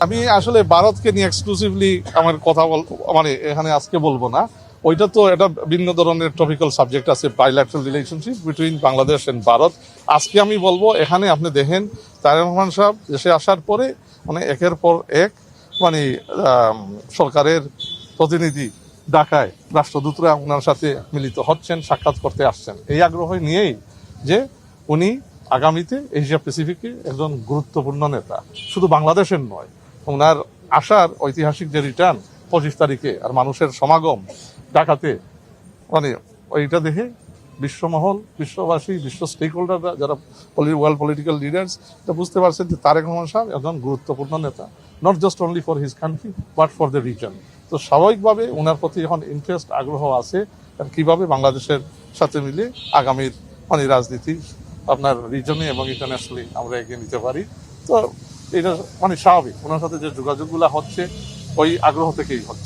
আমি আসলে ভারতকে নিয়ে এক্সক্লুসিভলি আমার কথা মানে এখানে আজকে বলবো না। ওইটা তো এটা ভিন্ন ধরনের টপিক্যাল সাবজেক্ট আছে, bilateral relationship between Bangladesh and Bharat. আজকে আমি বলবো এখানে আপনি দেখেন তারেক রহমান সাহেব দেশে আসার পরে মানে একের পর এক মানে সরকারের প্রতিনিধি ঢাকায় রাষ্ট্রদূতরা ওনার সাথে মিলিত হচ্ছেন, সাক্ষাৎ করতে আসছেন এই আগ্রহ নিয়েই যে উনি আগামীতে এশিয়া প্যাসিফিকে একজন গুরুত্বপূর্ণ নেতা, শুধু বাংলাদেশের নয়। ওনার আসার ঐতিহাসিক যে রিটার্ন 25 তারিখে আর মানুষের সমাগম ঢাকাতে, মানে ওইটা দেখে বিশ্বমহল, বিশ্ববাসী, বিশ্ব স্টেক হোল্ডাররা যারা ওয়ার্ল্ড পলিটিক্যাল লিডার্স এটা বুঝতে পারছেন যে তারেক রহমান সাহেব একজন গুরুত্বপূর্ণ নেতা, not just only for his country but for the reason. তো স্বাভাবিকভাবে ওনার প্রতি এখন ইন্টারেস্ট, আগ্রহ আছে কিভাবে বাংলাদেশের সাথে মিলে আগামীর মানে রাজনীতি আপনার রিজনে এবং ইন্টারন্যাশনালি আমরা এগিয়ে নিতে পারি। তো এটা মানে স্বাভাবিক, ওনার সাথে যে যোগাযোগগুলো হচ্ছে ওই আগ্রহ থেকেই হচ্ছে।